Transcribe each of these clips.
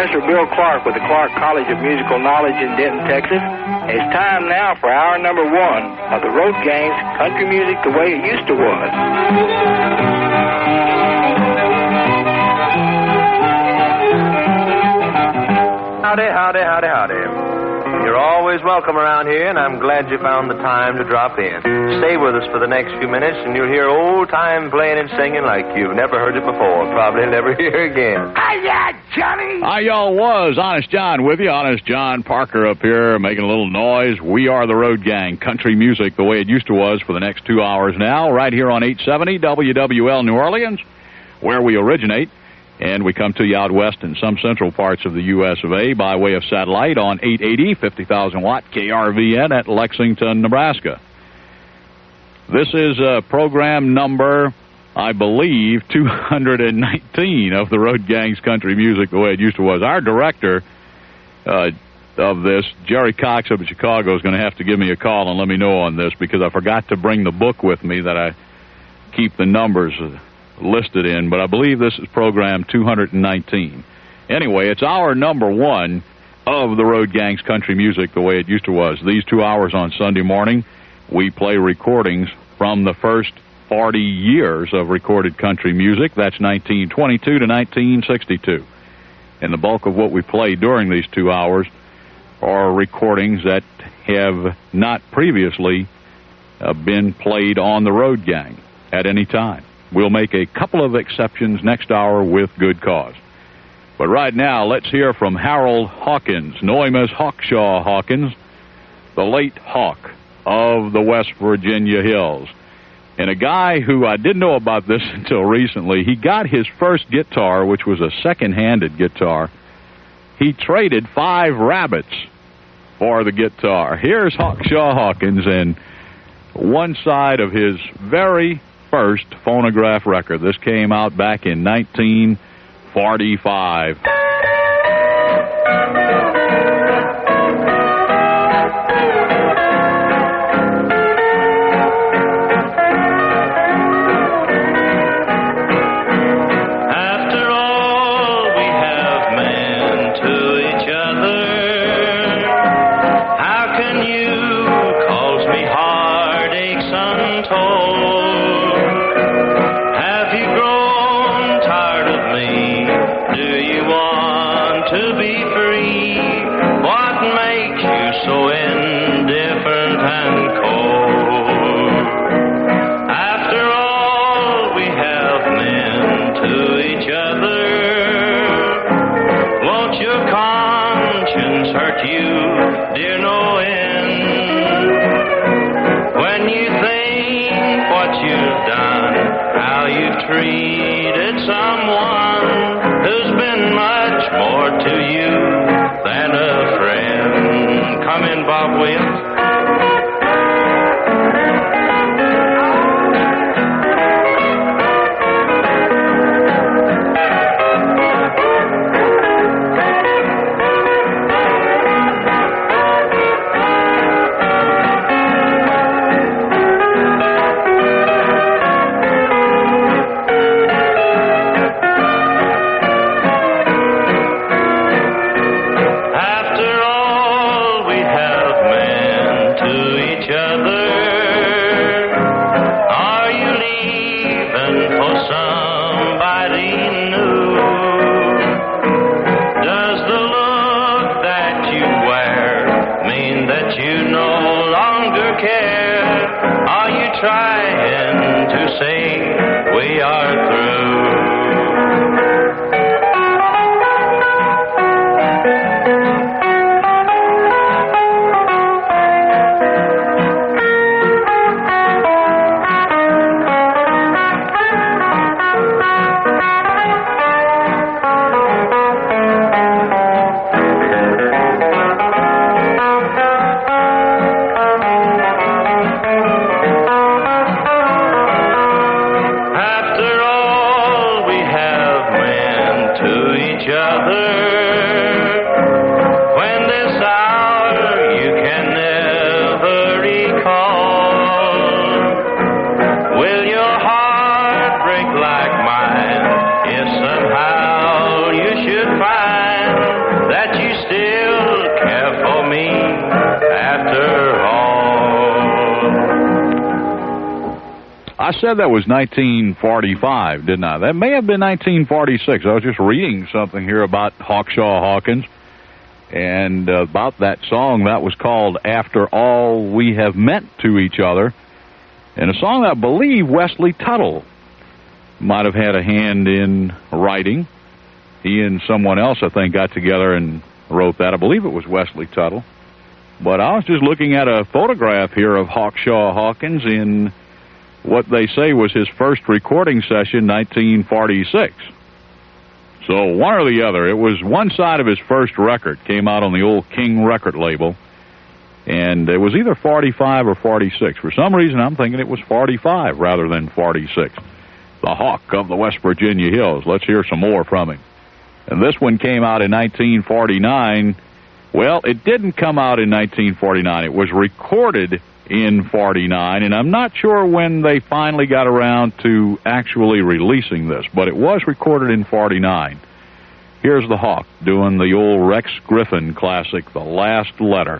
Professor Bill Clark with the Clark College of Musical Knowledge in Denton, Texas. It's time now for hour number 1 of the Road Gang's Country Music the Way It Used to Was. Howdy, howdy, howdy, howdy. You're always welcome around here, and I'm glad you found the time to drop in. Stay with us for the next few minutes, and you'll hear old time playing and singing like you've never heard it before. Probably never hear again. Hiya, Johnny! Hi, y'all was. Honest John with you. Honest John Parker up here making a little noise. We are the Road Gang. Country music the way it used to was for the next 2 hours now, right here on 870 WWL New Orleans, where we originate. And we come to you out west in some central parts of the U.S. of A. by way of satellite on 880, 50,000-watt KRVN at Lexington, Nebraska. This is program number, I believe, 219 of the Road Gang's Country Music the way it used to was. Our director of this, Jerry Cox up in Chicago, is going to have to give me a call and let me know on this because I forgot to bring the book with me that I keep the numbers listed in, but I believe this is program 219. Anyway, it's hour number 1 of the Road Gang's Country Music the way it used to was. These 2 hours on Sunday morning, we play recordings from the first 40 years of recorded country music. That's 1922 to 1962. And the bulk of what we play during these 2 hours are recordings that have not previously been played on the Road Gang at any time. We'll make a couple of exceptions next hour with good cause. But right now, let's hear from Harold Hawkins, know him as Hawkshaw Hawkins, the late Hawk of the West Virginia Hills. And a guy who I didn't know about this until recently, he got his first guitar, which was a second-handed guitar. He traded 5 rabbits for the guitar. Here's Hawkshaw Hawkins and one side of his very first phonograph record. This came out back in 1945. Treated someone who's been much more to you than a friend. Come in, Bob Williams. Trying to say we are through. After all I said that was 1945, didn't I? That may have been 1946. I was just reading something here about Hawkshaw Hawkins and about that song that was called After All We Have Meant to Each Other, and a song that I believe Wesley Tuttle might have had a hand in writing. He and someone else, I think, got together and wrote that. I believe it was Wesley Tuttle. But I was just looking at a photograph here of Hawkshaw Hawkins in what they say was his first recording session, 1946. So one or the other. It was one side of his first record, came out on the old King record label, and it was either 45 or 46. For some reason, I'm thinking it was 45 rather than 46. The Hawk of the West Virginia Hills. Let's hear some more from him. And this one came out in 1949. Well, it didn't come out in 1949. It was recorded in 49, and I'm not sure when they finally got around to actually releasing this, but it was recorded in 49. Here's the Hawk doing the old Rex Griffin classic, The Last Letter.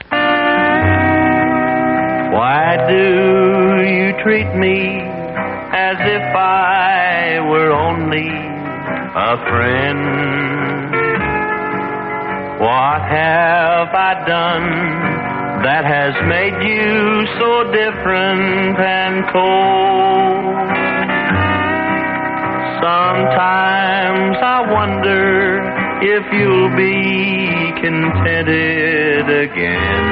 Why do you treat me as if I were only a friend? What have I done that has made you so different and cold? Sometimes I wonder if you'll be contented again.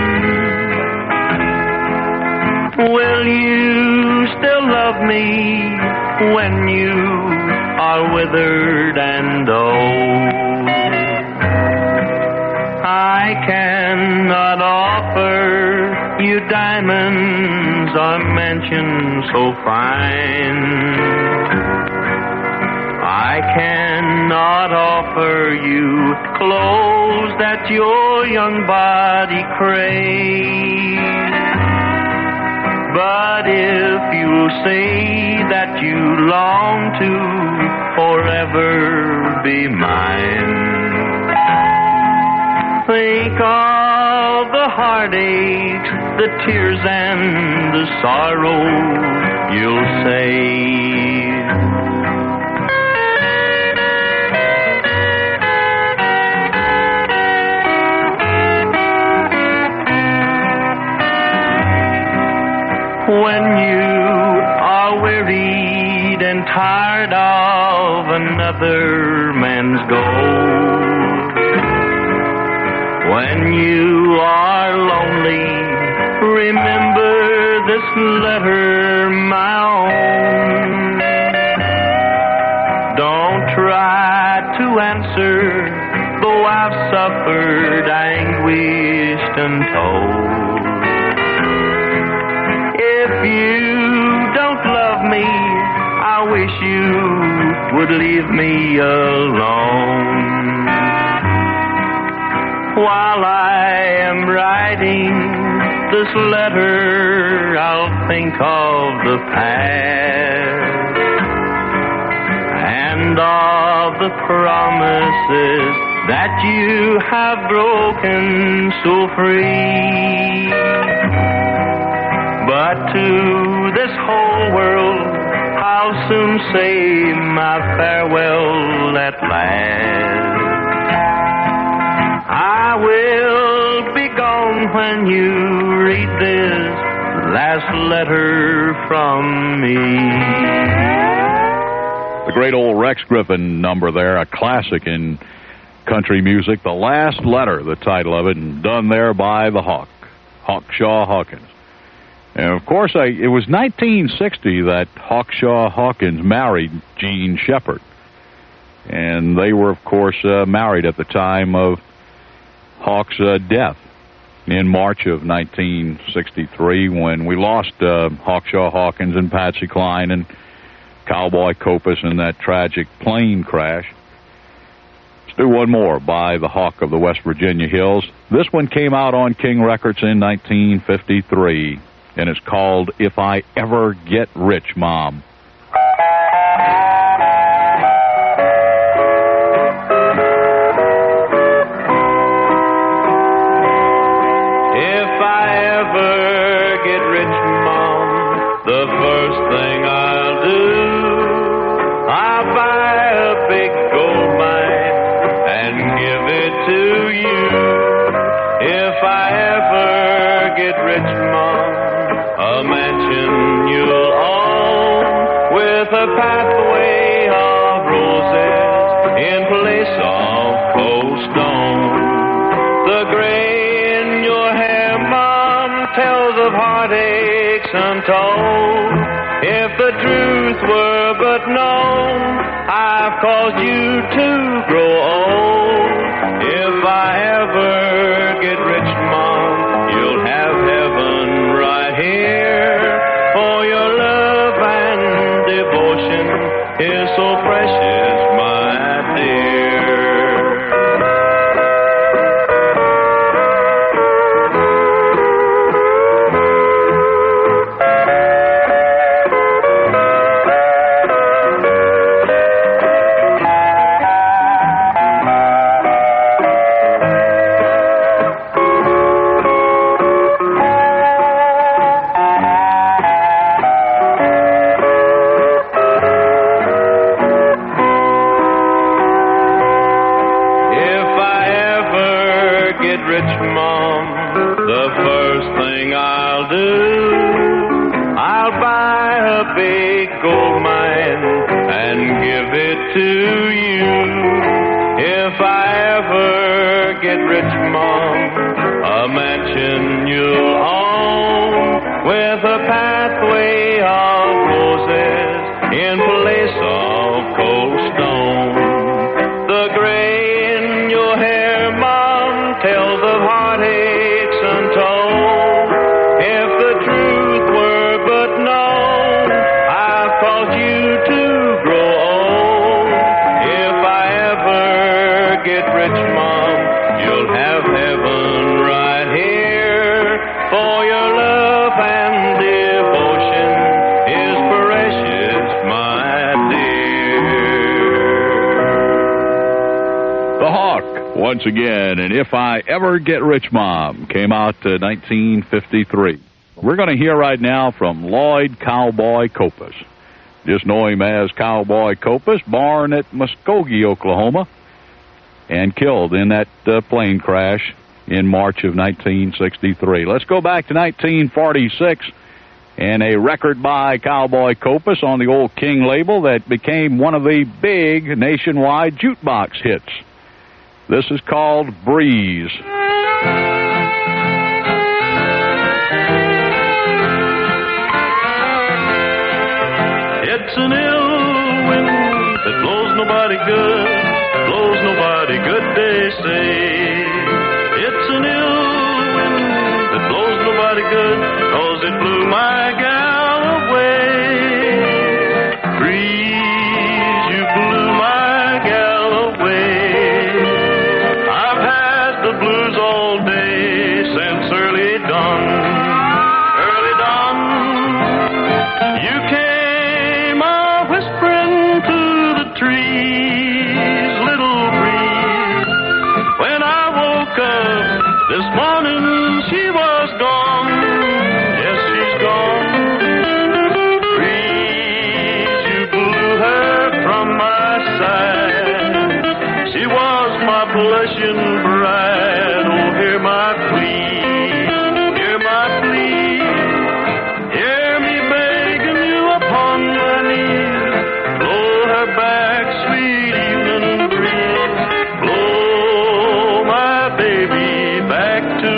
Will you still love me when you are withered and old? I cannot offer you diamonds or mansions so fine. I cannot offer you clothes that your young body craves. But if you say that you long to forever be mine, think of the heartaches, the tears, and the sorrow you'll save. When you are wearied and tired of another man's gold, when you are lonely, remember this letter, my own. Don't try to answer, though I've suffered, anguished, and told. If you don't love me, I wish you would leave me alone. While I am writing this letter, I'll think of the past and of the promises that you have broken so free. But to this whole world, I'll soon say my farewell at last. I will be gone when you read this last letter from me. The great old Rex Griffin number there, a classic in country music. The Last Letter, the title of it, and done there by the Hawk, Hawkshaw Hawkins. And, of course, it was 1960 that Hawkshaw Hawkins married Jean Shepherd. And they were, of course, married at the time of Hawk's death in March of 1963, when we lost Hawkshaw Hawkins and Patsy Cline and Cowboy Copas in that tragic plane crash. Let's do one more by the Hawk of the West Virginia Hills. This one came out on King Records in 1953, and it's called If I Ever Get Rich, Mom. If I ever get rich, Mom, the first thing I'll get rich, Mom, a mansion you'll own with a pathway of roses in place of cold stone. The gray in your hair, Mom, tells of heartaches untold. If the truth were but known, I've caused you to grow old. If I ever get rich, Mom, you'll have heaven right here. For your love and devotion is so precious, my dear. Once again, and If I Ever Get Rich, Mom came out 1953. We're going to hear right now from Lloyd Cowboy Copus. Just know him as Cowboy Copus, born at Muskogee, Oklahoma, and killed in that plane crash in March of 1963. Let's go back to 1946 and a record by Cowboy Copus on the old King label that became one of the big nationwide jukebox hits. This is called Breeze. It's an ill wind that blows nobody good, blows nobody good, they say. It's an ill wind that blows nobody good, 'cause it blew my gal away. Breeze, you blew my gal away. Blues all day since early dawn. Early dawn, you came a-whispering to the trees, little breeze. When I woke up this morning, she was gone. Yes, she's gone. Breeze, you blew her from my side. She was my blushing bride. Hear my plea, hear my plea. Hear me begging you upon my knees. Blow her back, sweet evening breeze. Blow my baby back to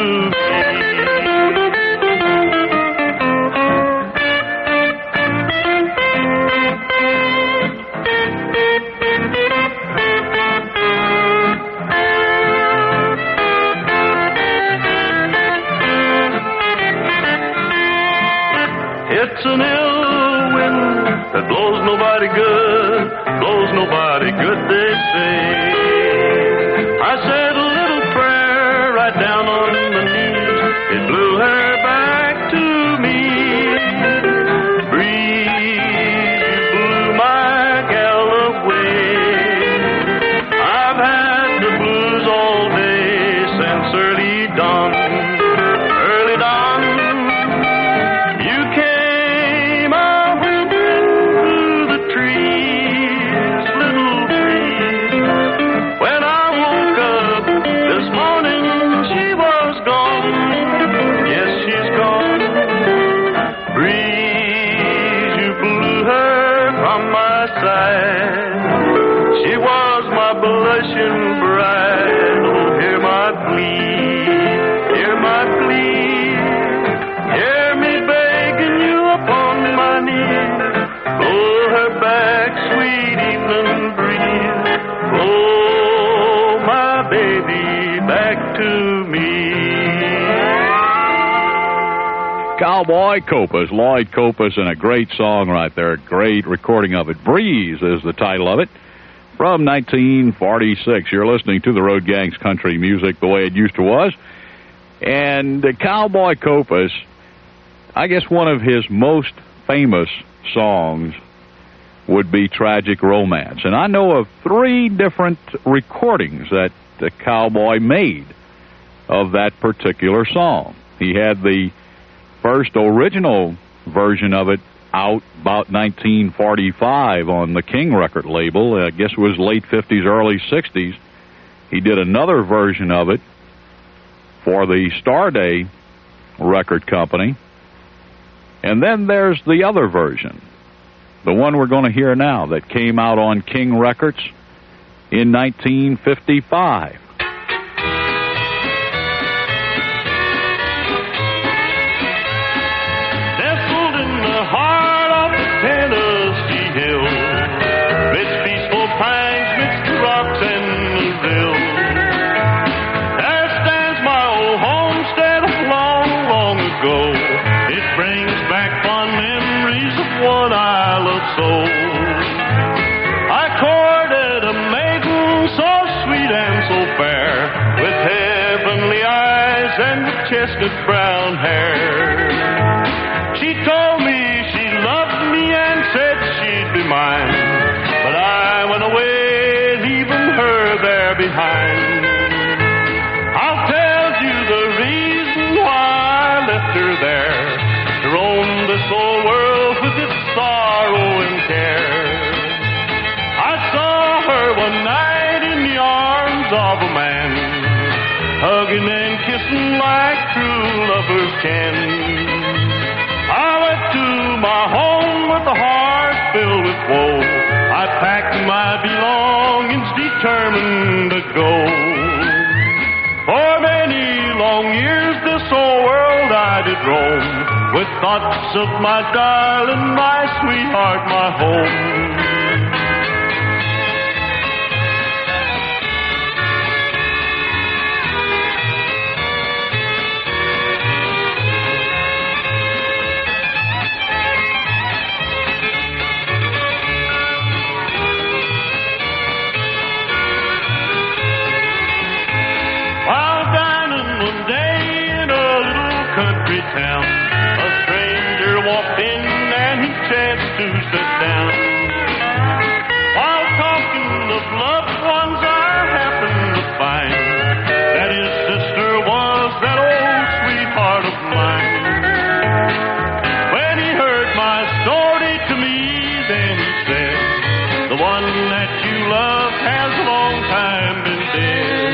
It's an ill wind that blows nobody good, blows nobody good, they say. I said a little prayer right down on my knees. It blew her back to me. Breeze, you blew my gal away. I've had the blues all day since early dawn. Early dawn, you came through the trees, little breeze. to me. Cowboy Copas, Lloyd Copas, and a great song right there. A great recording of it. Breeze is the title of it. From 1946. You're listening to the Road Gang's Country Music the way it used to was. And Cowboy Copas, I guess one of his most famous songs would be Tragic Romance. And I know of 3 different recordings that the Cowboy made of that particular song. He had the first original version of it out about 1945 on the King record label. I guess it was late 50s, early 60s. He did another version of it for the Starday record company. And then there's the other version, the one we're going to hear now, that came out on King Records in 1955. Nestled in the heart of the Tennessee hills, midst peaceful pines, midst the rocks and the rills, there stands my old homestead of long, long ago. It brings back fond memories of what I loved so. I courted a maiden so sweet and so fair, with heavenly eyes and with chestnut brown hair. She told me she loved me and said she'd be mine, but I went away, leaving her there behind. I'll tell you the reason why I left her there, to roam this old world with its sorrow and care. I saw her one night in the arms of a man, hugging and kissing like true lovers can. I went to my home with a heart filled with woe. I packed my belongings, determined to go. For many long years this old world I did roam, with thoughts of my darling, my sweetheart, my home. Town. A stranger walked in and he chanced to sit down. While talking of loved ones, I happened to find that his sister was that old sweetheart of mine. When he heard my story to me, then he said, the one that you loved has a long time been dead.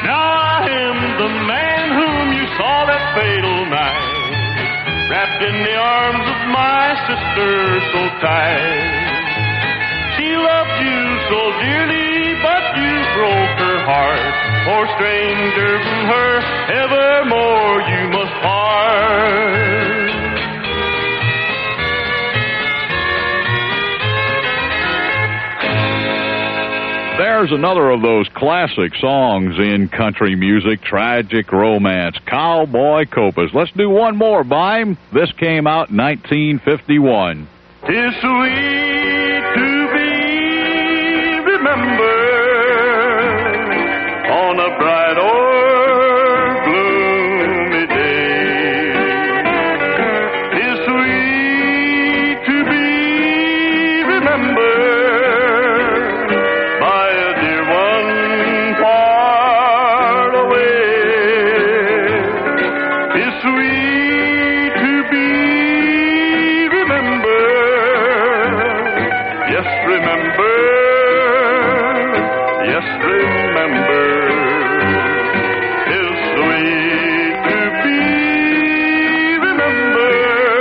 Now I am the man whom you saw that fatal night, wrapped in the arms of my sister so tight. She loved you so dearly, but you broke her heart. For stranger from her, evermore you must part. There's another of those classic songs in country music, Tragic Romance, Cowboy Copas. Let's do one more by him. This came out in 1951. 'Tis sweet to be remembered on a bright or gloomy day. 'Tis sweet to be remembered by a dear one far away. 'Tis sweet to be remembered. Yes, remember. Yes, remember. 'Tis sweet to be remembered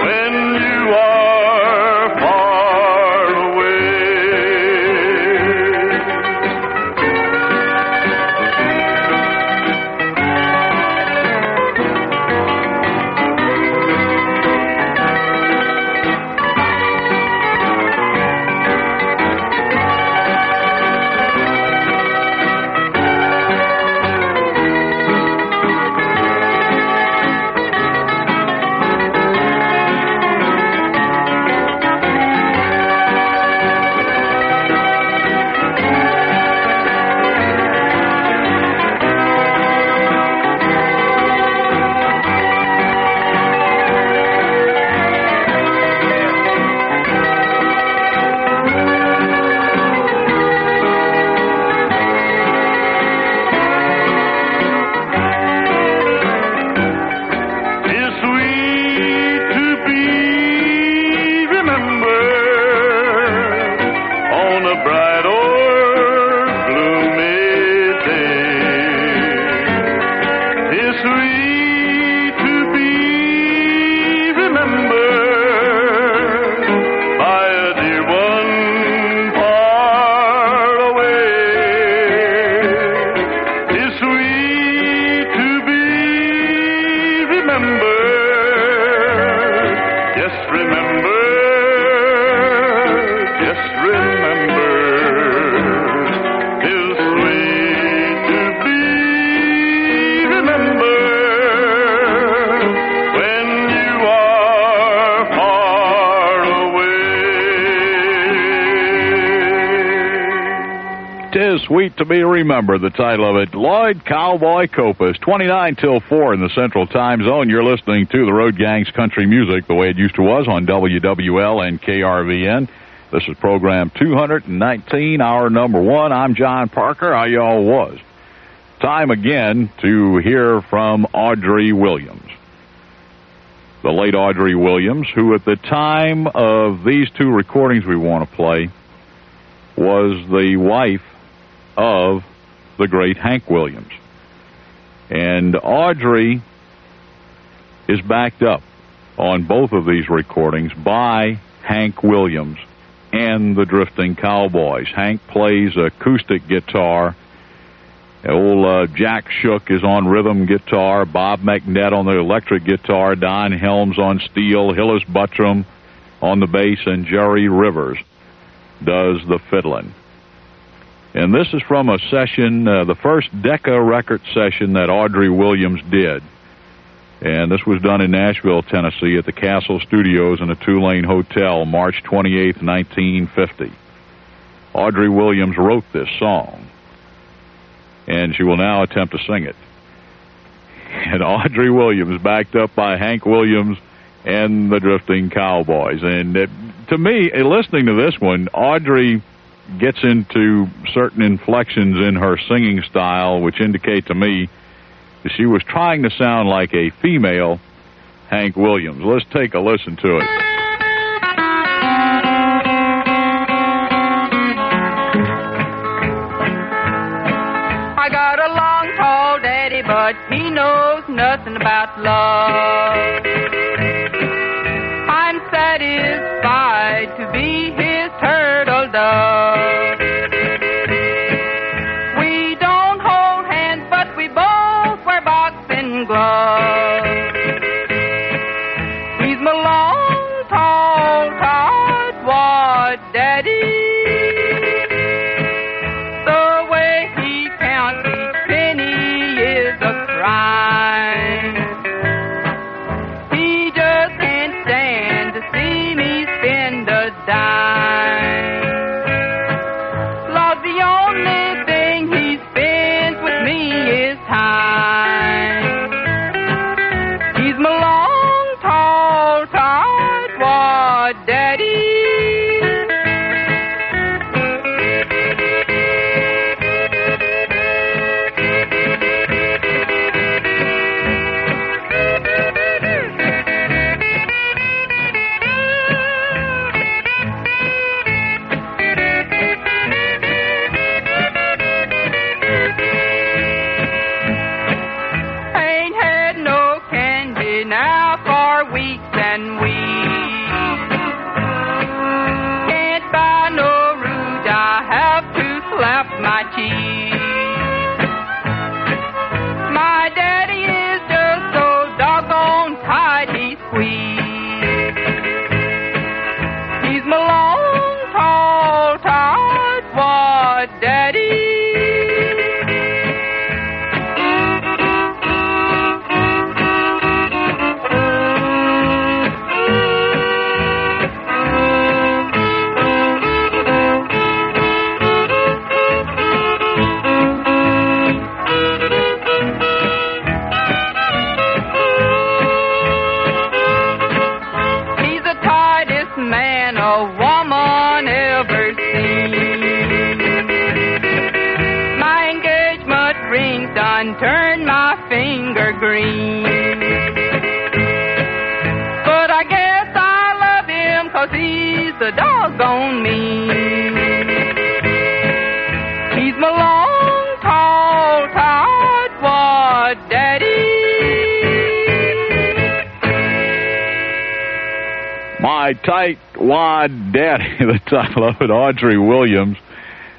when you are far away. sweet to be remembered by a dear one far away. 'Tis sweet to be remembered. Yes, remember. Yes, remember. 'Tis sweet to be remembered when you are far away. 'Tis Sweet to Be Remembered, the title of it. Lloyd Cowboy Copas, 29 till 4 in the Central Time Zone. You're listening to the Road Gang's Country Music the way it used to was on WWL and KRVN. This is program 219, hour number 1. I'm John Parker. How y'all was? Time again to hear from Audrey Williams. The late Audrey Williams, who at the time of these two recordings we want to play was the wife of the great Hank Williams. And Audrey is backed up on both of these recordings by Hank Williams and the Drifting Cowboys. Hank plays acoustic guitar. Old Jack Shook is on rhythm guitar. Bob McNett on the electric guitar. Don Helms on steel. Hillis Buttram on the bass. And Jerry Rivers does the fiddling. And this is from a session, the first Decca record session that Audrey Williams did. And this was done in Nashville, Tennessee at the Castle Studios in a Tulane Hotel, March 28, 1950. Audrey Williams wrote this song, and she will now attempt to sing it. And Audrey Williams, backed up by Hank Williams and the Drifting Cowboys. And to me, listening to this one, Audrey gets into certain inflections in her singing style, which indicate to me that she was trying to sound like a female Hank Williams. Let's take a listen to it. I got a long, tall daddy, but he knows nothing about love. I'm satisfied to be his turtle dove. We don't hold hands, but we both wear boxing gloves. He's my long, tall, tightwad daddy. The way he counts each penny is a crime. He just can't stand to see me spend a dime. Love, the only thing he spends with me is time. He's my long, tall, tightwad daddy. Ain't had no candy now for weeks and weeks. Can't buy no rouge, I have to slap my cheeks. My daddy is just so doggone tight he squeezes. He's my long, tall, tightwad daddy. He's the tightest man a woman ever seen. My engagement ring's done turned my finger green. But I guess I love him 'cause he's a doggone mean. He's my long, tall, tightwad daddy. My Tight Wad Daddy, the title of it, Audrey Williams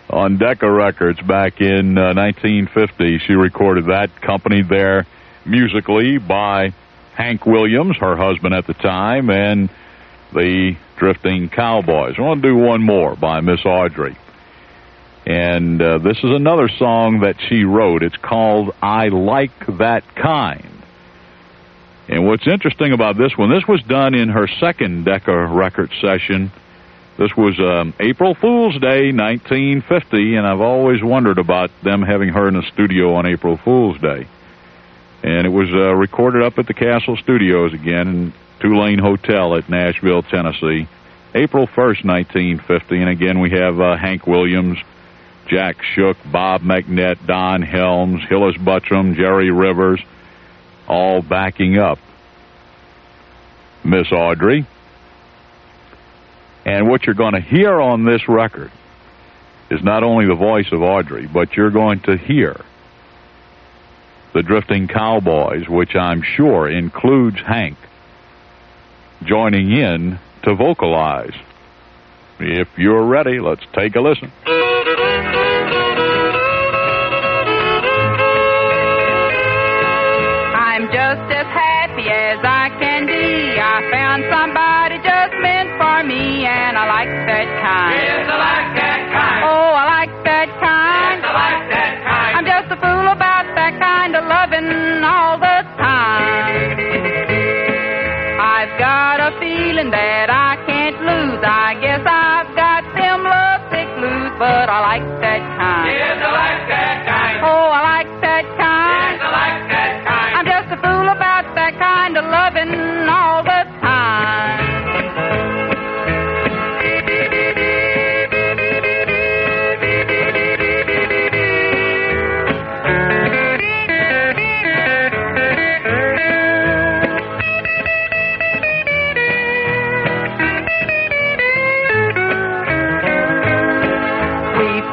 on Decca Records back in 1950. She recorded that, accompanied there musically by Hank Williams, her husband at the time, and the Drifting Cowboys. I want to do one more by Miss Audrey. And this is another song that she wrote. It's called I Like That Kind. And what's interesting about this one, this was done in her second Decca record session. This was April Fool's Day, 1950, and I've always wondered about them having her in the studio on April Fool's Day. And it was recorded up at the Castle Studios again in Tulane Hotel at Nashville, Tennessee, April 1st, 1950. And again, we have Hank Williams, Jack Shook, Bob McNett, Don Helms, Hillis Buttram, Jerry Rivers, all backing up Miss Audrey. And what you're going to hear on this record is not only the voice of Audrey, but you're going to hear the Drifting Cowboys, which I'm sure includes Hank, joining in to vocalize. If you're ready, let's take a listen. I'm just as happy as I can be. I found somebody just meant for me, and I like that kind. Yes, I like that kind. Oh, I like that kind. Yes, I like that kind. I'm just a fool about that kind of loving all the time. I've got a feeling that I can't lose. I guess I've got them lovesick blues, but I like that kind. Yes, I like that kind. Oh, I like that kind. Yes, I like that kind. I'm just a fool about that kind of loving all the time.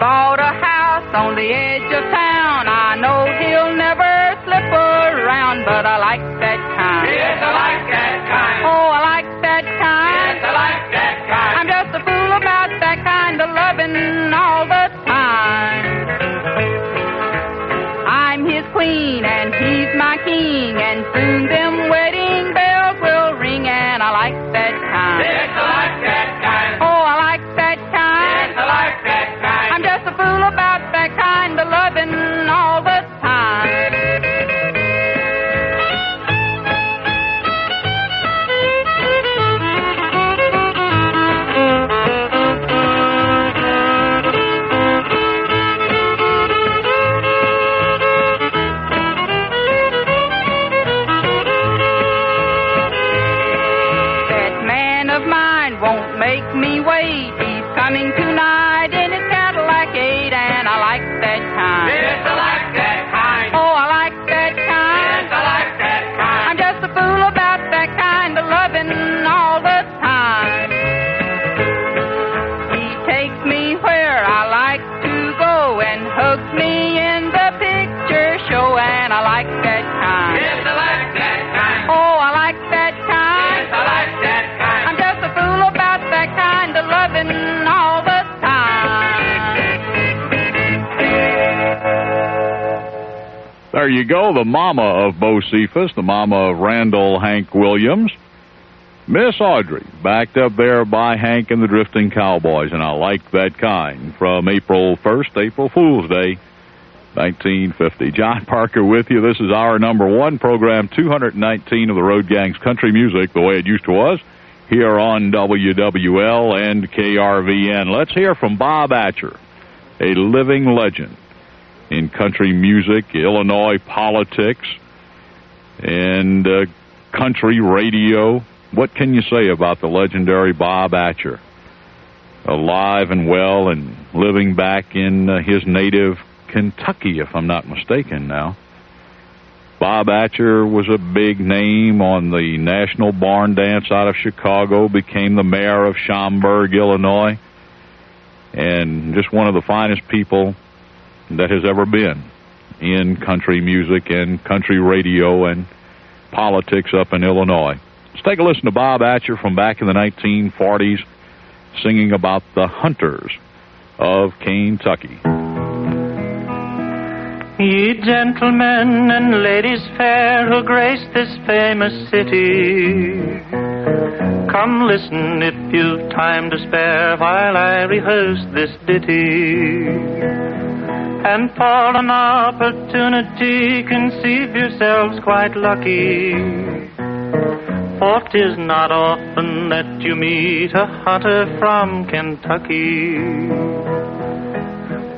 Bought a house on the edge of town. I know he'll never slip around, but I like that kind. Yes, I like that kind. Oh, I like that kind. Yes, I like that kind. I'm just a fool about that kind of loving all the time. I'm his queen and he's my king, and soon them wedding bells will ring, and I like that kind. Yes, I like that kind. Oh, I like that kind. Yes, I like that kind. I'm just a fool about that kind of loving all the time. That man of mine won't make me wait. He's coming tonight in his Cadillac 8, and I like that kind. Yes, I like that kind. Oh, I like that kind. Yes, I like that kind. I'm just a fool about that kind of loving all the time. He takes me where I like to go and hugs me in the picture show, and I like that kind. Yes, I like that kind. Oh, I like that kind. Yes, I like that kind. I'm just a fool about that kind of loving all the time. There you go, the mama of Bo Cephas, the mama of Randall Hank Williams, Miss Audrey, backed up there by Hank and the Drifting Cowboys, and I like that kind, from April 1st, April Fool's Day, 1950. John Parker with you. This is our number one program, 219 of the Road Gang's Country Music, the way it used to was, here on WWL and KRVN. Let's hear from Bob Atcher, a living legend in country music, Illinois politics, and country radio. What can you say about the legendary Bob Atcher? Alive and well and living back in his native Kentucky, if I'm not mistaken now. Bob Atcher was a big name on the National Barn Dance out of Chicago, became the mayor of Schaumburg, Illinois, and just one of the finest people that has ever been in country music and country radio and politics up in Illinois. Let's take a listen to Bob Atcher from back in the 1940s singing about the hunters of Kentucky. Ye gentlemen and ladies fair who grace this famous city, come listen if you've time to spare while I rehearse this ditty. And for an opportunity conceive yourselves quite lucky, for 'tis not often that you meet a hunter from Kentucky.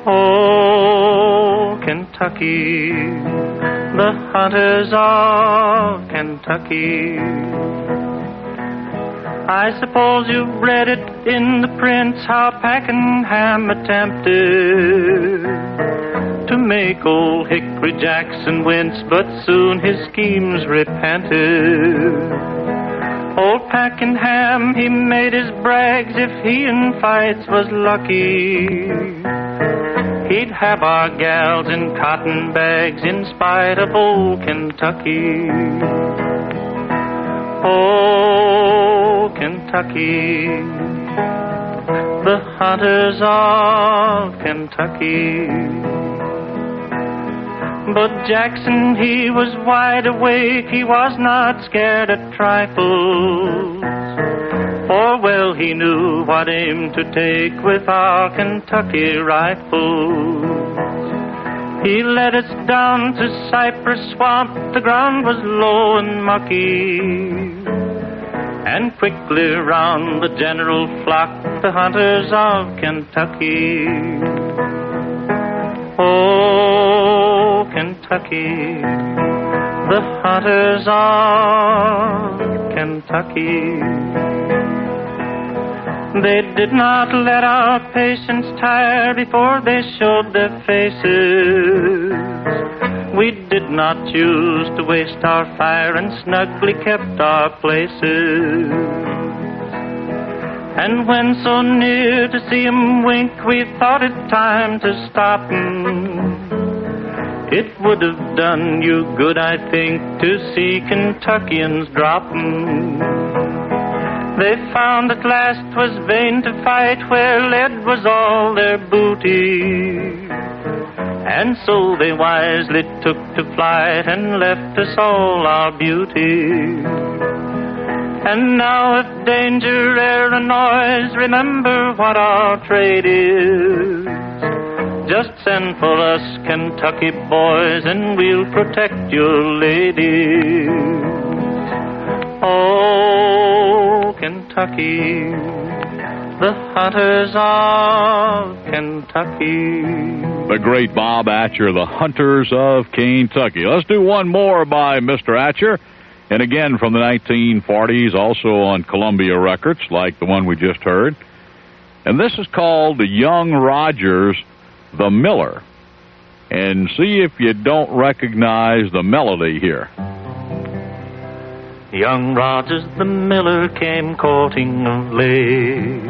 Oh, Kentucky, the hunters of Kentucky. I suppose you've read it in the prints how Pakenham attempted to make old Hickory Jackson wince, but soon his schemes repented. Old Pakenham, he made his brags if he in fights was lucky. He'd have our gals in cotton bags in spite of old Kentucky. Oh, Kentucky, the hunters of Kentucky. But Jackson, he was wide awake, he was not scared at trifles, for well he knew what aim to take with our Kentucky rifles. He led us down to Cypress Swamp, the ground was low and mucky, and quickly round the general flocked the hunters of Kentucky. Oh, Kentucky, the hunters of Kentucky. They did not let our patience tire before they showed their faces. We did not choose to waste our fire and snugly kept our places. And when so near to see 'em wink, we thought it time to stop 'em. It would have done you good, I think, to see Kentuckians drop 'em. They found at last 'twas vain to fight where lead was all their booty, and so they wisely took to flight and left us all our beauty. And now if danger e'er annoys, remember what our trade is. Just send for us Kentucky boys and we'll protect your ladies. Oh, Kentucky, the hunters of Kentucky. The great Bob Atcher, the hunters of Kentucky. Let's do one more by Mr. Atcher. And again from the 1940s, also on Columbia Records, like the one we just heard. And this is called the Young Rogers, the Miller. And see if you don't recognize the melody here. Young Rogers the miller came courting of late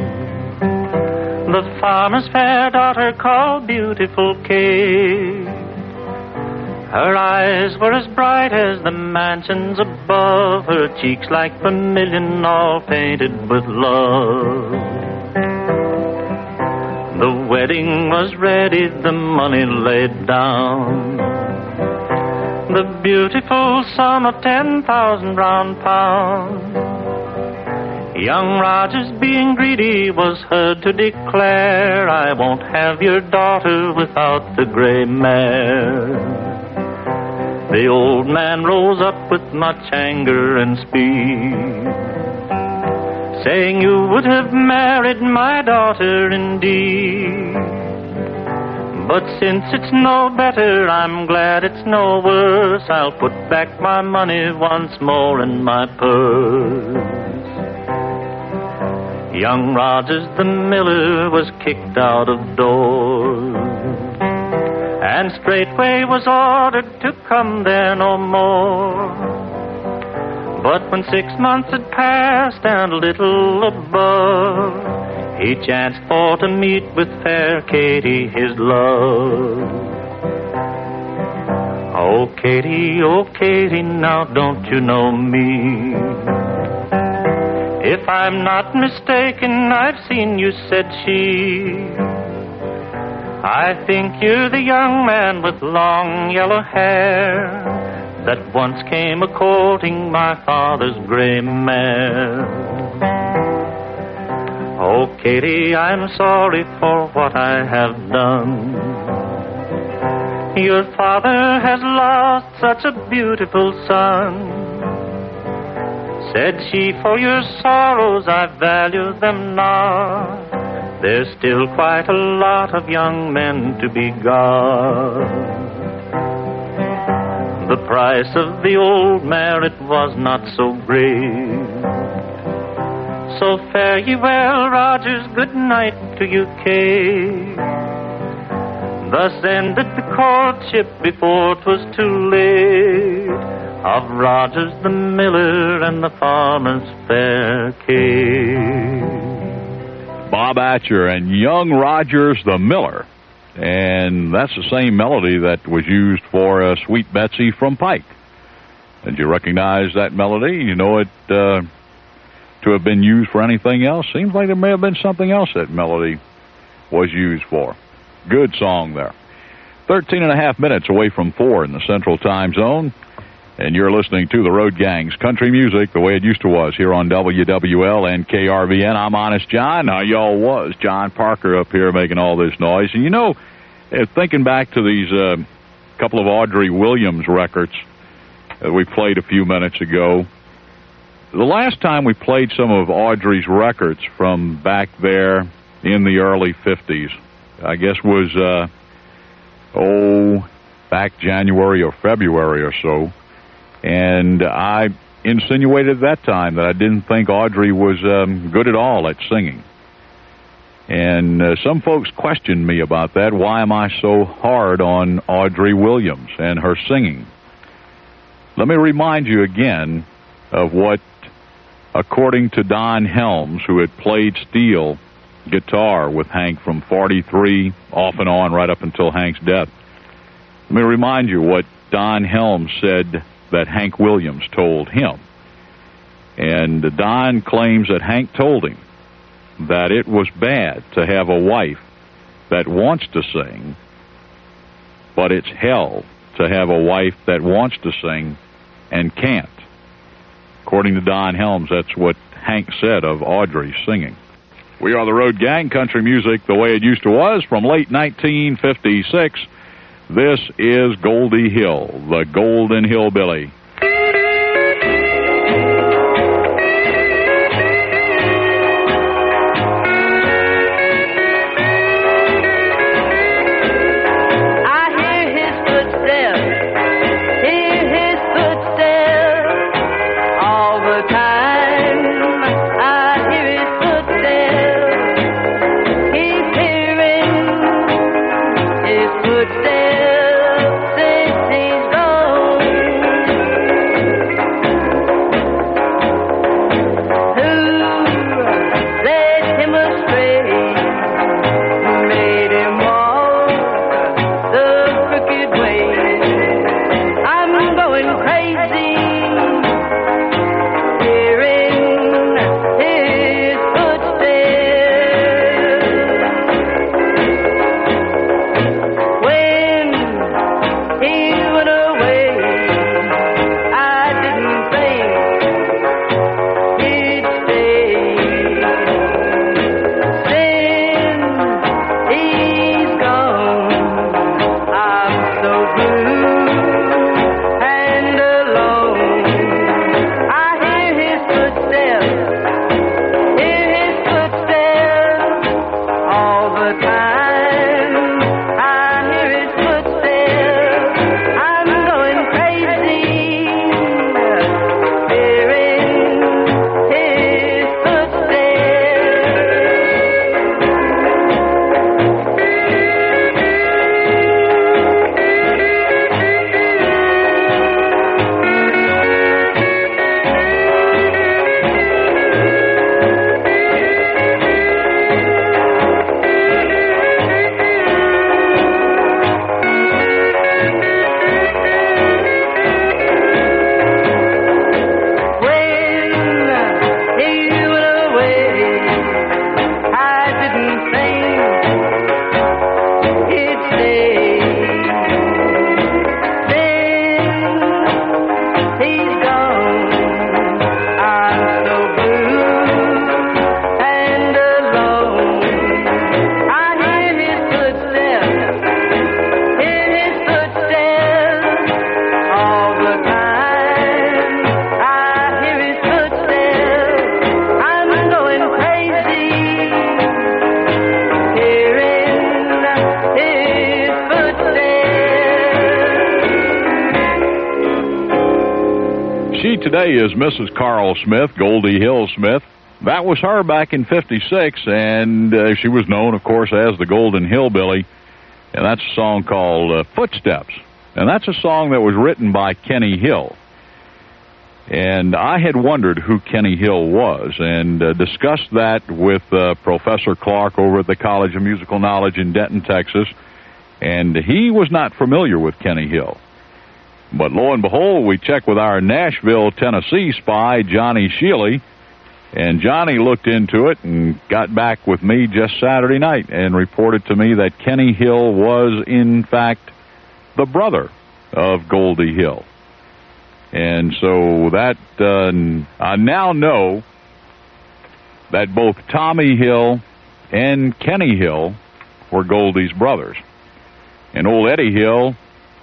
the farmer's fair daughter called Beautiful Kate. Her eyes were as bright as the mansions above, her cheeks like vermilion, all painted with love. The wedding was ready, the money laid down, the beautiful sum of 10,000 round pounds. Young Rogers, being greedy, was heard to declare, I won't have your daughter without the gray mare. The old man rose up with much anger and speed, saying, you would have married my daughter indeed. But since it's no better, I'm glad it's no worse. I'll put back my money once more in my purse. Young Rogers the miller was kicked out of doors, and straightway was ordered to come there no more. But when 6 months had passed and a little above, he chanced for to meet with fair Katie, his love. Oh, Katie, now don't you know me? If I'm not mistaken, I've seen you, said she. I think you're the young man with long yellow hair that once came a-courting my father's gray mare. Oh, Katie, I'm sorry for what I have done. Your father has lost such a beautiful son. Said she, for your sorrows I value them not. There's still quite a lot of young men to be got. The price of the old mare, it was not so great. So fare ye well, Rogers, good night to you, Kate. Thus ended the courtship before 'twas too late of Rogers the miller and the farmer's fair Kate. Bob Atcher and Young Rogers the Miller. And that's the same melody that was used for Sweet Betsy from Pike. Did you recognize that melody? You know it to have been used for anything else? Seems like there may have been something else that melody was used for. Good song there. 13 and a half minutes away from 4 in the Central Time Zone. And you're listening to the Road Gang's country music the way it used to was here on WWL and KRVN. I'm Honest John. How y'all was? John Parker up here making all this noise. And you know, thinking back to these couple of Audrey Williams records that we played a few minutes ago, the last time we played some of Audrey's records from back there in the early 50s, I guess was, back January or February or so. And I insinuated at that time that I didn't think Audrey was good at all at singing. And some folks questioned me about that. Why am I so hard on Audrey Williams and her singing? Let me remind you again of what, according to Don Helms, who had played steel guitar with Hank from 43 off and on right up until Hank's death. Let me remind you what Don Helms said that Hank Williams told him. And Don claims that Hank told him that it was bad to have a wife that wants to sing, but it's hell to have a wife that wants to sing and can't. According to Don Helms, that's what Hank said of Audrey singing. We are the Road Gang, country music the way it used to was from late 1956. This is Goldie Hill, the Golden Hillbilly. Footsteps, since he's gone. She today is Mrs. Carl Smith, Goldie Hill Smith. That was her back in 56, and she was known, of course, as the Golden Hillbilly. And that's a song called Footsteps. And that's a song that was written by Kenny Hill. And I had wondered who Kenny Hill was and discussed that with Professor Clark over at the College of Musical Knowledge in Denton, Texas. And he was not familiar with Kenny Hill. But lo and behold, we checked with our Nashville, Tennessee spy, Johnny Shealy, and Johnny looked into it and got back with me just Saturday night and reported to me that Kenny Hill was, in fact, the brother of Goldie Hill. And so that I now know that both Tommy Hill and Kenny Hill were Goldie's brothers. And old Eddie Hill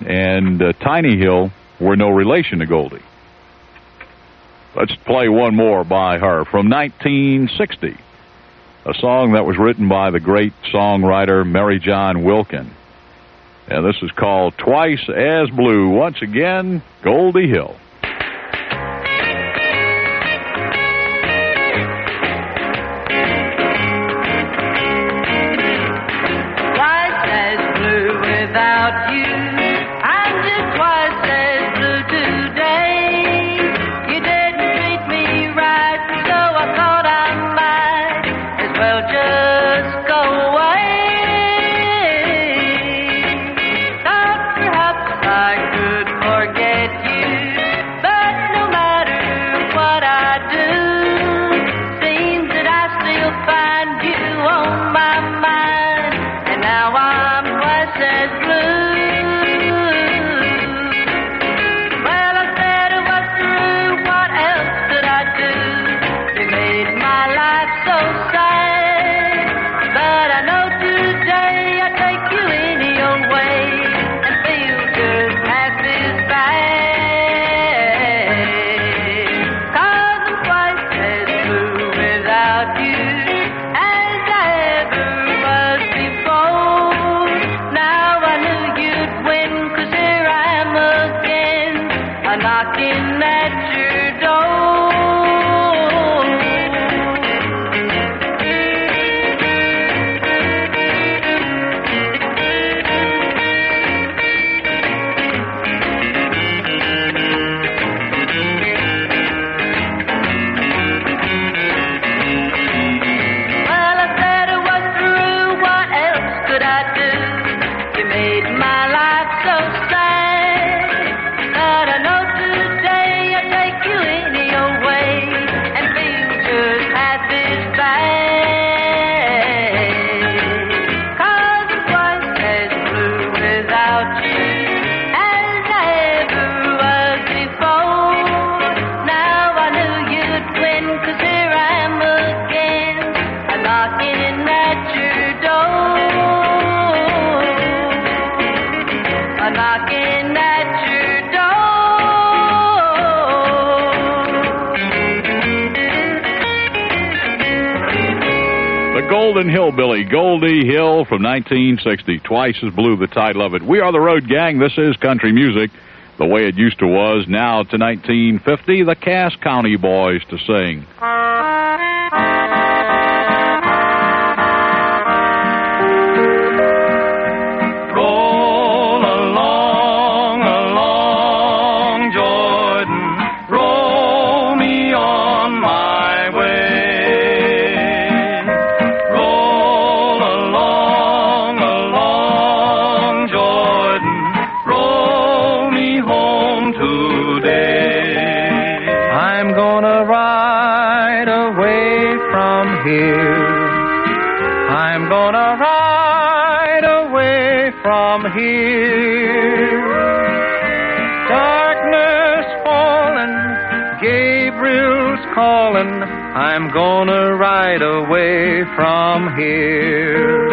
and Tiny Hill were no relation to Goldie. Let's play one more by her from 1960, a song that was written by the great songwriter Mary John Wilkin. And this is called Twice as Blue. Once again, Goldie Hill. Twice as blue without you. I'm just twice as blue today. You didn't treat me right, so I thought I might as well just go away. Thought perhaps I could forget you, but no matter what I do, seems that I still find you on my mind, and now I'm twice as blue. Well, I said it was true, what else could I do? You made my life so sad, but I know today I take you any old way and feel just half as bad. 'Cause I'm twice as blue without you as I ever was before. Now I knew you'd win, 'cause here I am again, a knocking at your door. Well, I said it was true, what else could I do? You made my life so sad, but I know today I take you any old way and feel just half as bad. 'Cause I'm twice as blue without you as I ever was before. Now I knew you'd win, 'cause here I am again, a knocking at your door, a knocking at your door. The Golden Hillbilly, Goldie Hill from 1960. Twice as Blue, the title of it. We are the Road Gang. This is country music the way it used to was. Now to 1950, the Cass County Boys to sing. Roll along, along, Jordan, roll me on my way. Roll along, along, Jordan, roll me home today. I'm gonna ride away from here. I'm gonna ride away from here. Darkness falling, Gabriel's calling. I'm gonna ride away from here.